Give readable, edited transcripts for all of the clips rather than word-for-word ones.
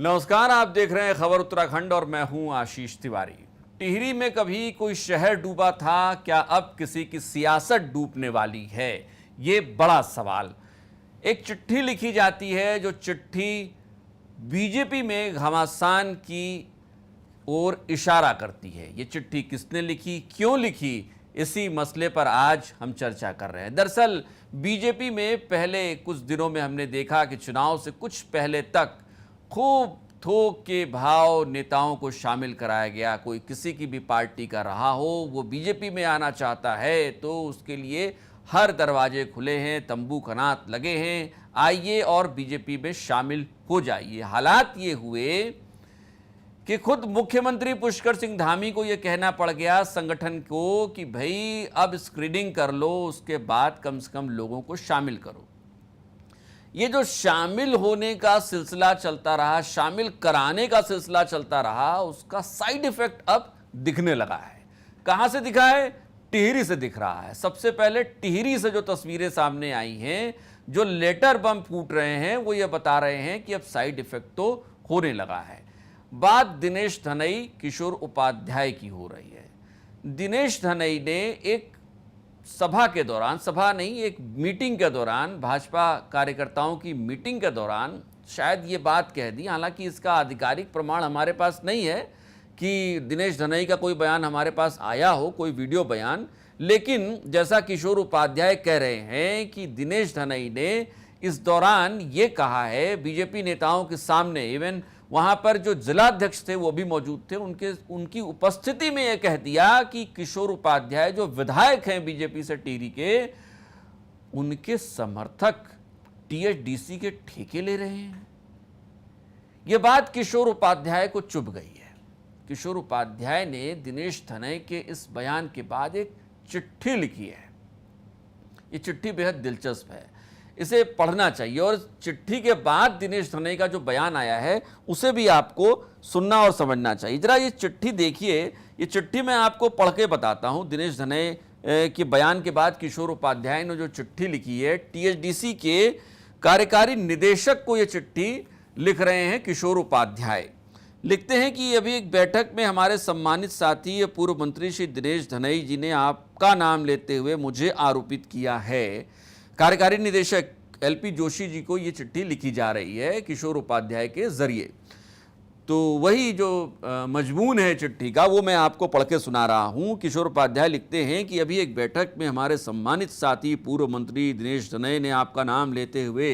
नमस्कार, आप देख रहे हैं खबर उत्तराखंड और मैं हूं आशीष तिवारी। टिहरी में कभी कोई शहर डूबा था, क्या अब किसी की सियासत डूबने वाली है? ये बड़ा सवाल। एक चिट्ठी लिखी जाती है, जो चिट्ठी बीजेपी में घमासान की ओर इशारा करती है। ये चिट्ठी किसने लिखी, क्यों लिखी, इसी मसले पर आज हम चर्चा कर रहे हैं। दरअसल बीजेपी में पहले कुछ दिनों में हमने देखा कि चुनाव से कुछ पहले तक खूब थोक के भाव नेताओं को शामिल कराया गया। कोई किसी की भी पार्टी का रहा हो, वो बीजेपी में आना चाहता है तो उसके लिए हर दरवाजे खुले हैं, तंबू कनात लगे हैं, आइए और बीजेपी में शामिल हो जाइए। हालात ये हुए कि खुद मुख्यमंत्री पुष्कर सिंह धामी को यह कहना पड़ गया संगठन को कि भाई अब स्क्रीनिंग कर लो, उसके बाद कम से कम लोगों को शामिल करो। ये जो शामिल होने का सिलसिला चलता रहा, शामिल कराने का सिलसिला चलता रहा, उसका साइड इफेक्ट अब दिखने लगा है। कहां से दिखा है? टिहरी से दिख रहा है। सबसे पहले टिहरी से जो तस्वीरें सामने आई हैं, जो लेटर बम फूट रहे हैं, वो ये बता रहे हैं कि अब साइड इफेक्ट तो होने लगा है। बात दिनेश धनई, किशोर उपाध्याय की हो रही है। दिनेश धनई ने एक सभा के दौरान, सभा नहीं, एक मीटिंग के दौरान, भाजपा कार्यकर्ताओं की मीटिंग के दौरान शायद ये बात कह दी। हालांकि इसका आधिकारिक प्रमाण हमारे पास नहीं है कि दिनेश धनई का कोई बयान हमारे पास आया हो, कोई वीडियो बयान। लेकिन जैसा किशोर उपाध्याय कह रहे हैं कि दिनेश धनई ने इस दौरान ये कहा है बीजेपी नेताओं के सामने, इवन वहां पर जो जिलाध्यक्ष थे वो भी मौजूद थे, उनकी उपस्थिति में यह कह दिया कि किशोर उपाध्याय जो विधायक हैं बीजेपी से टिहरी के, उनके समर्थक टीएचडीसी के ठेके ले रहे हैं। यह बात किशोर उपाध्याय को चुभ गई है। किशोर उपाध्याय ने दिनेश धनई के इस बयान के बाद एक चिट्ठी लिखी है। ये चिट्ठी बेहद दिलचस्प है, इसे पढ़ना चाहिए। और चिट्ठी के बाद दिनेश धनई का जो बयान आया है उसे भी आपको सुनना और समझना चाहिए। जरा ये चिट्ठी देखिए। ये चिट्ठी मैं आपको पढ़ के बताता हूं। दिनेश धनई के बयान के बाद किशोर उपाध्याय ने जो चिट्ठी लिखी है, टीएचडीसी के कार्यकारी निदेशक को ये चिट्ठी लिख रहे हैं किशोर उपाध्याय। लिखते हैं कि अभी एक बैठक में हमारे सम्मानित साथी पूर्व मंत्री श्री दिनेश धनई जी ने आपका नाम लेते हुए मुझे आरोपित किया है। कार्यकारी निदेशक एलपी जोशी जी को ये चिट्ठी लिखी जा रही है किशोर उपाध्याय के जरिए। तो वही जो मजमून है चिट्ठी का, वो मैं आपको पढ़ के सुना रहा हूं। किशोर उपाध्याय लिखते हैं कि अभी एक बैठक में हमारे सम्मानित साथी पूर्व मंत्री दिनेश धनई ने आपका नाम लेते हुए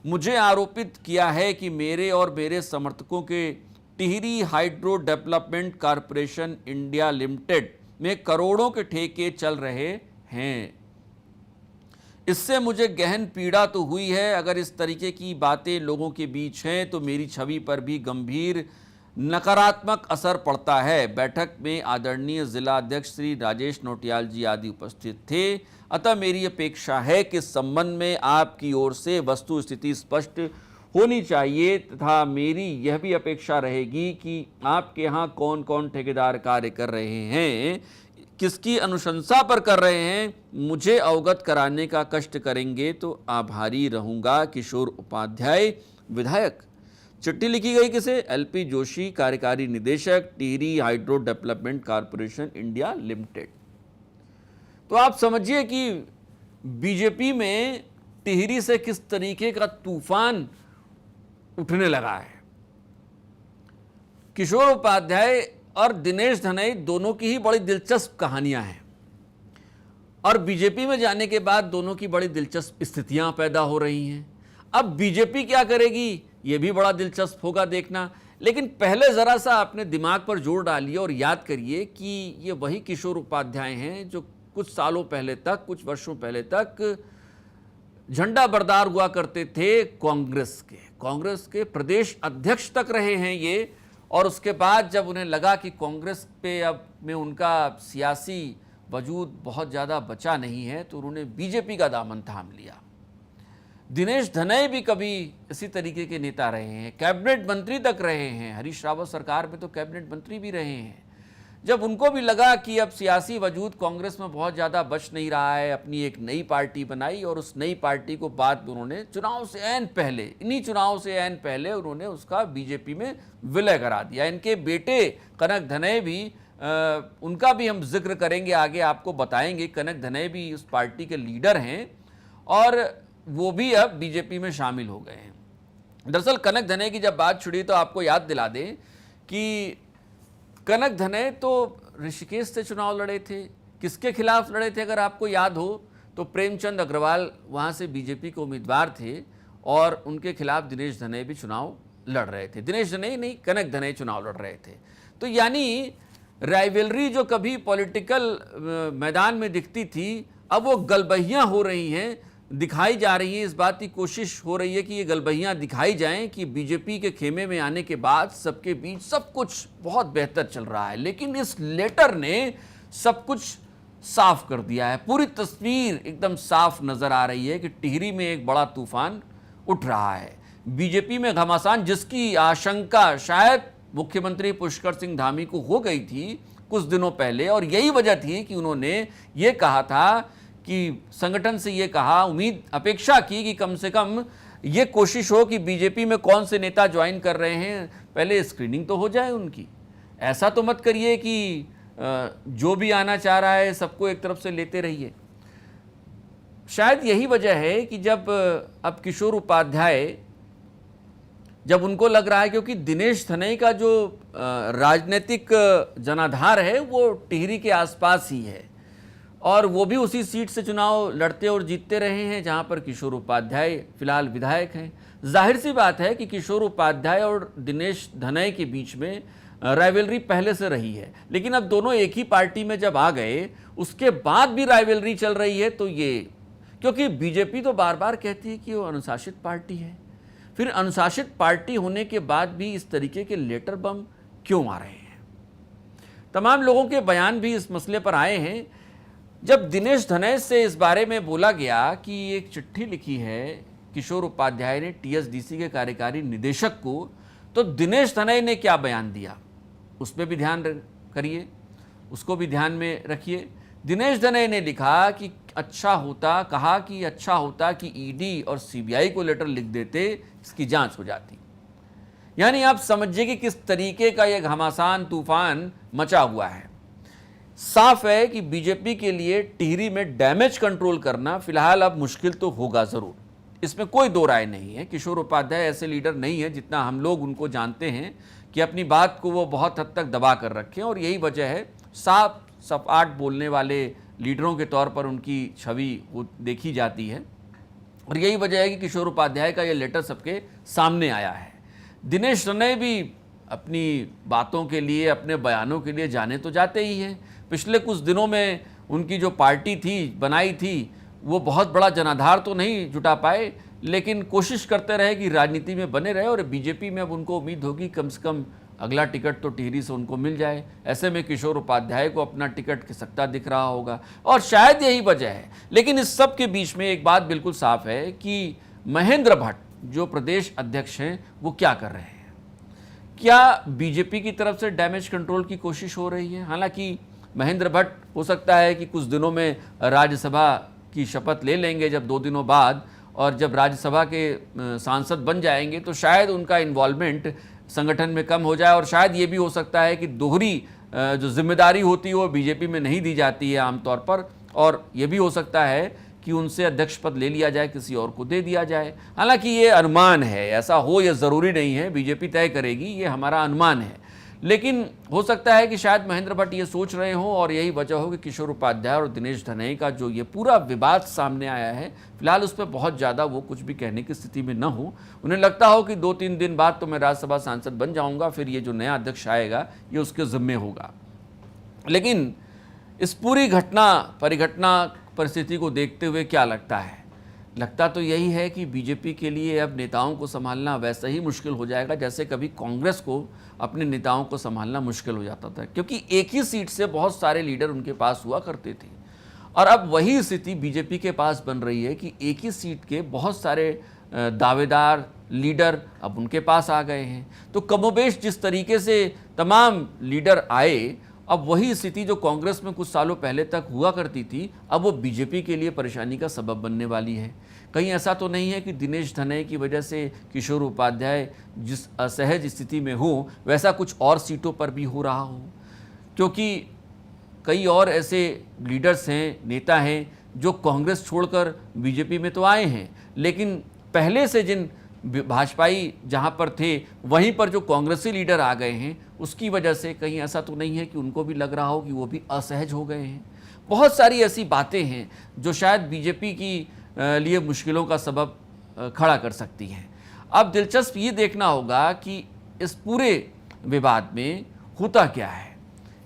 मुझे आरोपित किया है कि मेरे और मेरे समर्थकों के Tehri hydro development corporation India limited में करोड़ों के ठेके चल रहे हैं। इससे मुझे गहन पीड़ा तो हुई है। अगर इस तरीके की बातें लोगों के बीच हैं तो मेरी छवि पर भी गंभीर नकारात्मक असर पड़ता है। बैठक में आदरणीय जिला अध्यक्ष श्री राजेश नोटियाल जी आदि उपस्थित थे। अतः मेरी अपेक्षा है कि इस संबंध में आपकी ओर से वस्तु स्थिति स्पष्ट होनी चाहिए तथा मेरी यह भी अपेक्षा रहेगी कि आपके यहाँ कौन कौन ठेकेदार कार्य कर रहे हैं, किसकी अनुशंसा पर कर रहे हैं, मुझे अवगत कराने का कष्ट करेंगे तो आभारी रहूंगा। किशोर उपाध्याय विधायक। चिट्ठी लिखी गई किसे? एलपी जोशी, कार्यकारी निदेशक, Tehri hydro development corporation India limited. तो आप समझिए कि बीजेपी में टिहरी से किस तरीके का तूफान उठने लगा है। किशोर उपाध्याय और दिनेश धनई दोनों की ही बड़ी दिलचस्प कहानियां हैं और बीजेपी में जाने के बाद दोनों की बड़ी दिलचस्प स्थितियां पैदा हो रही हैं। अब बीजेपी क्या करेगी, यह भी बड़ा दिलचस्प होगा देखना। लेकिन पहले जरा सा अपने दिमाग पर जोर डालिए और याद करिए कि ये वही किशोर उपाध्याय हैं जो कुछ सालों पहले तक, कुछ वर्षों पहले तक झंडा बरदार हुआ करते थे कांग्रेस के प्रदेश अध्यक्ष तक रहे हैं ये। और उसके बाद जब उन्हें लगा कि कांग्रेस पे अब में उनका सियासी वजूद बहुत ज़्यादा बचा नहीं है, तो उन्होंने बीजेपी का दामन थाम लिया। दिनेश धनई भी कभी इसी तरीके के नेता रहे हैं, कैबिनेट मंत्री तक रहे हैं। हरीश रावत सरकार में तो कैबिनेट मंत्री भी रहे हैं। जब उनको भी लगा कि अब सियासी वजूद कांग्रेस में बहुत ज़्यादा बच नहीं रहा है, अपनी एक नई पार्टी बनाई और उस नई पार्टी को बाद में उन्होंने चुनाव से ऐन पहले, इन्हीं चुनाव से ऐन पहले उन्होंने उसका बीजेपी में विलय करा दिया। इनके बेटे कनक धनय भी उनका भी हम जिक्र करेंगे आगे, आपको बताएंगे। कनक धनय भी उस पार्टी के लीडर हैं और वो भी अब बीजेपी में शामिल हो गए हैं। दरअसल कनक धनय की जब बात छुड़ी तो आपको याद दिला दें कि कनक धनय तो ऋषिकेश से चुनाव लड़े थे। किसके खिलाफ लड़े थे अगर आपको याद हो तो प्रेमचंद अग्रवाल वहाँ से बीजेपी के उम्मीदवार थे और उनके खिलाफ दिनेश धनय भी चुनाव लड़ रहे थे। दिनेश धनय नहीं, कनक धनय चुनाव लड़ रहे थे। तो यानी राइवलरी जो कभी पॉलिटिकल मैदान में दिखती थी, अब वो गलबहियाँ हो रही हैं, दिखाई जा रही है। इस बात की कोशिश हो रही है कि ये गलबहियाँ दिखाई जाएं कि बीजेपी के खेमे में आने के बाद सबके बीच सब कुछ बहुत बेहतर चल रहा है। लेकिन इस लेटर ने सब कुछ साफ कर दिया है। पूरी तस्वीर एकदम साफ नजर आ रही है कि टिहरी में एक बड़ा तूफान उठ रहा है। बीजेपी में घमासान जिसकी आशंका शायद मुख्यमंत्री पुष्कर सिंह धामी को हो गई थी कुछ दिनों पहले, और यही वजह थी कि उन्होंने ये कहा था कि संगठन से ये कहा, उम्मीद अपेक्षा की कि कम से कम ये कोशिश हो कि बीजेपी में कौन से नेता ज्वाइन कर रहे हैं, पहले स्क्रीनिंग तो हो जाए उनकी। ऐसा तो मत करिए कि जो भी आना चाह रहा है सबको एक तरफ से लेते रहिए। शायद यही वजह है कि जब अब किशोर उपाध्याय, जब उनको लग रहा है, क्योंकि दिनेश धनय का जो राजनीतिक जनाधार है वो टिहरी के आसपास ही है और वो भी उसी सीट से चुनाव लड़ते और जीतते रहे हैं जहां पर किशोर उपाध्याय फिलहाल विधायक हैं। जाहिर सी बात है कि किशोर उपाध्याय और दिनेश धनय के बीच में राइवलरी पहले से रही है, लेकिन अब दोनों एक ही पार्टी में जब आ गए उसके बाद भी राइवलरी चल रही है। तो ये, क्योंकि बीजेपी तो बार बार कहती है कि वो अनुशासित पार्टी है, फिर अनुशासित पार्टी होने के बाद भी इस तरीके के लेटर बम क्यों आ रहे हैं? तमाम लोगों के बयान भी इस मसले पर आए हैं। जब दिनेश धनय से इस बारे में बोला गया कि एक चिट्ठी लिखी है किशोर उपाध्याय ने टीएसडीसी के कार्यकारी निदेशक को, तो दिनेश धनय ने क्या बयान दिया उस पर भी ध्यान करिए, उसको भी ध्यान में रखिए। दिनेश धनय ने लिखा कि अच्छा होता, कहा कि अच्छा होता कि ईडी और सीबीआई को लेटर लिख देते, इसकी जांच हो जाती। यानी आप समझिए कि किस तरीके का यह घमासान तूफान मचा हुआ है। साफ है कि बीजेपी के लिए टिहरी में डैमेज कंट्रोल करना फिलहाल अब मुश्किल तो होगा जरूर, इसमें कोई दो राय नहीं है। किशोर उपाध्याय ऐसे लीडर नहीं है जितना हम लोग उनको जानते हैं कि अपनी बात को वो बहुत हद तक दबा कर रखें, और यही वजह है साफ सपाट बोलने वाले लीडरों के तौर पर उनकी छवि देखी जाती है, और यही वजह है कि किशोर उपाध्याय का ये लेटर सबके सामने आया है। दिनेश धनय भी अपनी बातों के लिए, अपने बयानों के लिए जाने तो जाते ही हैं। पिछले कुछ दिनों में उनकी जो पार्टी थी, बनाई थी, वो बहुत बड़ा जनाधार तो नहीं जुटा पाए, लेकिन कोशिश करते रहे कि राजनीति में बने रहे, और बीजेपी में अब उनको उम्मीद होगी कम से कम अगला टिकट तो टिहरी से उनको मिल जाए। ऐसे में किशोर उपाध्याय को अपना टिकट खिसकता दिख रहा होगा, और शायद यही वजह है। लेकिन इस सब के बीच में एक बात बिल्कुल साफ है कि महेंद्र भट्ट जो प्रदेश अध्यक्ष हैं वो क्या कर रहे हैं। क्या बीजेपी की तरफ से डैमेज कंट्रोल की कोशिश हो रही है? हालांकि महेंद्र भट्ट हो सकता है कि कुछ दिनों में राज्यसभा की शपथ ले लेंगे जब 2 दिनों बाद, और जब राज्यसभा के सांसद बन जाएंगे तो शायद उनका इन्वॉल्वमेंट संगठन में कम हो जाए, और शायद ये भी हो सकता है कि दोहरी जो जिम्मेदारी होती है वो बीजेपी में नहीं दी जाती है आमतौर पर, और ये भी हो सकता है कि उनसे अध्यक्ष पद ले लिया जाए, किसी और को दे दिया जाए। हालांकि ये अनुमान है, ऐसा हो ये ज़रूरी नहीं है, बीजेपी तय करेगी, ये हमारा अनुमान है। लेकिन हो सकता है कि शायद महेंद्र भट्ट ये सोच रहे हों, और यही वजह हो कि किशोर उपाध्याय और दिनेश धनय का जो ये पूरा विवाद सामने आया है, फिलहाल उस पर बहुत ज़्यादा वो कुछ भी कहने की स्थिति में न हो। उन्हें लगता हो कि 2-3 दिन बाद तो मैं राज्यसभा सांसद बन जाऊंगा, फिर ये जो नया अध्यक्ष आएगा ये उसके ज़िम्मे होगा। लेकिन इस पूरी परिघटना परिस्थिति को देखते हुए क्या लगता है? लगता तो यही है कि बीजेपी के लिए अब नेताओं को संभालना वैसा ही मुश्किल हो जाएगा जैसे कभी कांग्रेस को अपने नेताओं को संभालना मुश्किल हो जाता था, क्योंकि एक ही सीट से बहुत सारे लीडर उनके पास हुआ करते थे, और अब वही स्थिति बीजेपी के पास बन रही है कि एक ही सीट के बहुत सारे दावेदार लीडर अब उनके पास आ गए हैं। तो कमोबेश जिस तरीके से तमाम लीडर आए, अब वही स्थिति जो कांग्रेस में कुछ सालों पहले तक हुआ करती थी, अब वो बीजेपी के लिए परेशानी का सबब बनने वाली है। कहीं ऐसा तो नहीं है कि दिनेश धनई की वजह से किशोर उपाध्याय जिस असहज स्थिति में हो वैसा कुछ और सीटों पर भी हो रहा हो, क्योंकि कई और ऐसे लीडर्स हैं, नेता हैं जो कांग्रेस छोड़कर बीजेपी में तो आए हैं, लेकिन पहले से जिन भाजपाई जहां पर थे वहीं पर जो कांग्रेसी लीडर आ गए हैं, उसकी वजह से कहीं ऐसा तो नहीं है कि उनको भी लग रहा हो कि वो भी असहज हो गए हैं। बहुत सारी ऐसी बातें हैं जो शायद बीजेपी की लिए मुश्किलों का सबब खड़ा कर सकती हैं। अब दिलचस्प ये देखना होगा कि इस पूरे विवाद में होता क्या है।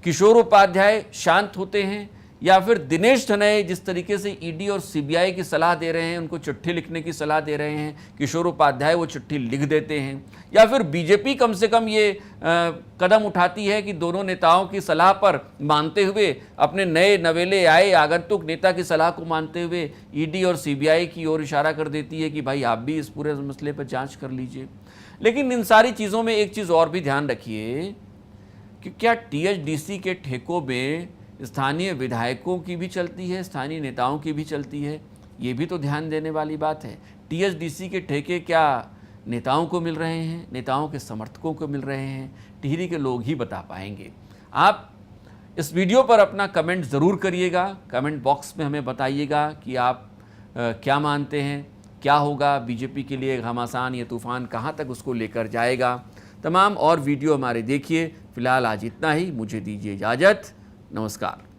किशोर उपाध्याय शांत होते हैं या फिर दिनेश धनई जिस तरीके से ईडी और सीबीआई की सलाह दे रहे हैं, उनको चिट्ठी लिखने की सलाह दे रहे हैं, किशोर उपाध्याय वो चिट्ठी लिख देते हैं, या फिर बीजेपी कम से कम ये कदम उठाती है कि दोनों नेताओं की सलाह पर मानते हुए, अपने नए नवेले आए आगंतुक नेता की सलाह को मानते हुए ईडी और सीबीआई की ओर इशारा कर देती है कि भाई आप भी इस पूरे मसले पर जाँच कर लीजिए। लेकिन इन सारी चीज़ों में एक चीज़ और भी ध्यान रखिए कि क्या टीएचडीसी के ठेकों में स्थानीय विधायकों की भी चलती है, स्थानीय नेताओं की भी चलती है? ये भी तो ध्यान देने वाली बात है। टीएचडीसी के ठेके क्या नेताओं को मिल रहे हैं, नेताओं के समर्थकों को मिल रहे हैं? टिहरी के लोग ही बता पाएंगे। आप इस वीडियो पर अपना कमेंट ज़रूर करिएगा, कमेंट बॉक्स में हमें बताइएगा कि आप क्या मानते हैं, क्या होगा बीजेपी के लिए घमासान या तूफान कहाँ तक उसको लेकर जाएगा। तमाम और वीडियो हमारे देखिए। फिलहाल आज इतना ही, मुझे दीजिए इजाज़त। नमस्कार।